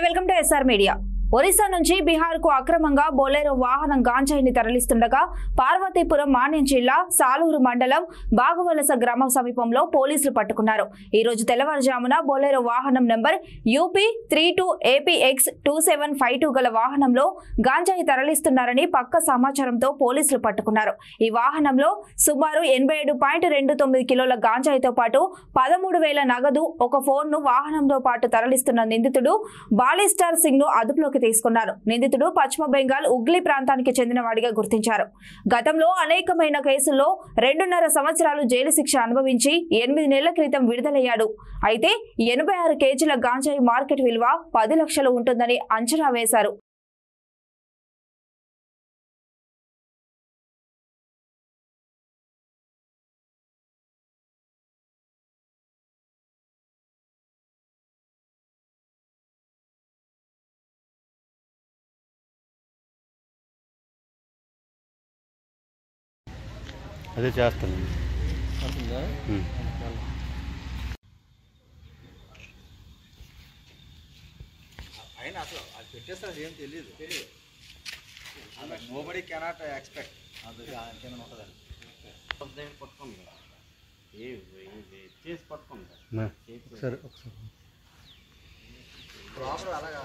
Hi welcome to SR media. Orissa నుంచి బీహార్ కు అక్రమంగా బొలెరో వాహనం గాంజాయిని తరలిస్తుండగా పార్వతీపురం మాన్యం జిల్లా సాలూరు మండలం బాగువలస గ్రామం సమీపంలో పోలీసులు పట్టుకున్నారు. ఈ రోజు తెల్లవారుజామున బొలెరో వాహనం నంబర్ UP 32 APX 2752 గల వాహనంలో గాంజాయి తరలిస్తున్నారని పక్క సమాచారంతో పోలీసులు పట్టుకున్నారు. ఈ వాహనంలో సుమారు 87.29 కిలోల గాంజాయితో పాటు 13,000 నగదు, ఒక ఫోన్ ను వాహనంతో పాటు తరలిస్తున్న నిందితుడు బాలీస్టార్ సింగ్ ను అదుపులోకి తీసుకున్నారు. నిందితుడు పశ్చిమ బెంగాల్ ఉగ్లీ ప్రాంతానికి చెందినవాడిగా గుర్తించారు. గతంలో అనేకమైన కేసుల్లో 2.5 సంవత్సరాలు జైలు శిక్ష అనుభవించి 8 నెలల క్రితం విడుదలయ్యాడు. అయితే 86 కేజీల గాంజాయి మార్కెట్ విలువ 10 లక్షలు ఉంటుందని అంచనా వేశారు. అదే చేస్తాను. అయినా అసలు అది పెట్టేస్తారు ఏం తెలియదు. నోబడీ కెనాట్ ఎక్స్పెక్ట్ అది కింద ఉంటుందని పట్టుకోండి చేసి పట్టుకోండి సరే ఒకసారి ప్రాపర్ అలాగా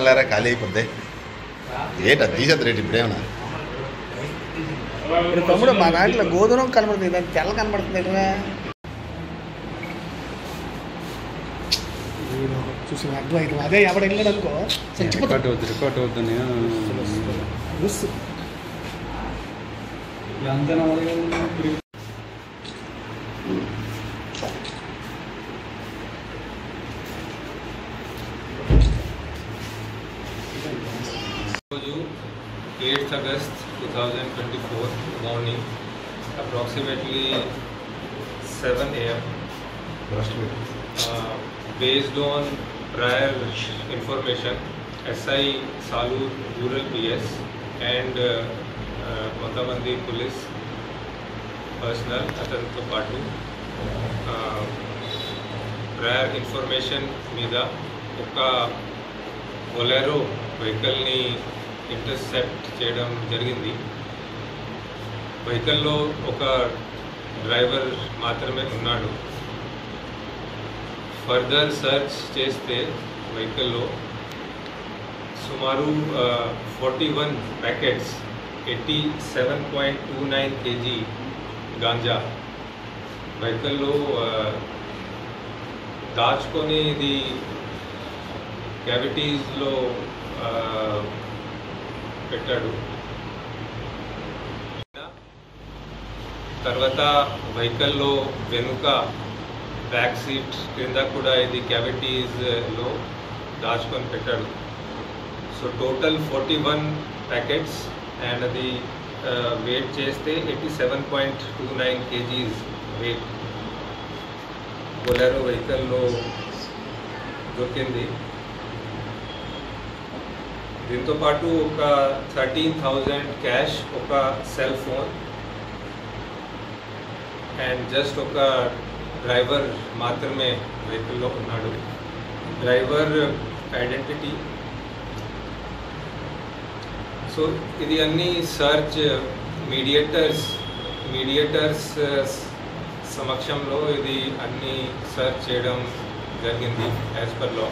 లేరా ఖాళీ అయిపోద్ది ఏంటి తీసేది రేటు ఇప్పుడేమన్నా తమ్ముడు మా దాంట్లో గోధుమ కనబడుతుంది, దాని తెల్ల కనబడుతుంది కదా చూసిన అర్థమైంది. అదే ఎవడు వెళ్ళాడు అనుకో రికార్డ్ అవుతుంది. రోజు 8th August 2024 morning approximately 7 AM based on prior information SI Salur Rural PS and కొంతమంది police personnel అతనితో పాటు prior information మీద ఒక బొలెరో వెహికల్ని ఇంటర్సెప్ట్ చేయడం జరిగింది. వెహికల్లో ఒక డ్రైవర్ మాత్రమే ఉన్నాడు. ఫర్దర్ సర్చ్ చేస్తే వెహికల్లో సుమారు 41 ప్యాకెట్స్ 87.29 kg గాంజా వెహికల్లో దాచుకొని ఇది క్యావిటీస్లో పెట్టాడు. తర్వాత వెహికల్లో వెనుక బ్యాక్ సీట్ కింద కూడా ఇది క్యావిటీస్లో దాచుకొని పెట్టాడు. సో టోటల్ 41 ప్యాకెట్స్ అండ్ అది వెయిట్ చేస్తే 87.29 kgs వెయిట్ బొలెరో వెహికల్లో దొరికింది. దీంతో పాటు ఒక 13,000 క్యాష్, ఒక సెల్ ఫోన్ అండ్ జస్ట్ ఒక డ్రైవర్ మాత్రమే వెహికల్లో ఉన్నాడు. Driver identity. సో ఇది అన్ని సర్చ్ మీడియేటర్స్ సమక్షంలో ఇది అన్ని సర్చ్ చేయడం జరిగింది యాజ్ పర్ లా.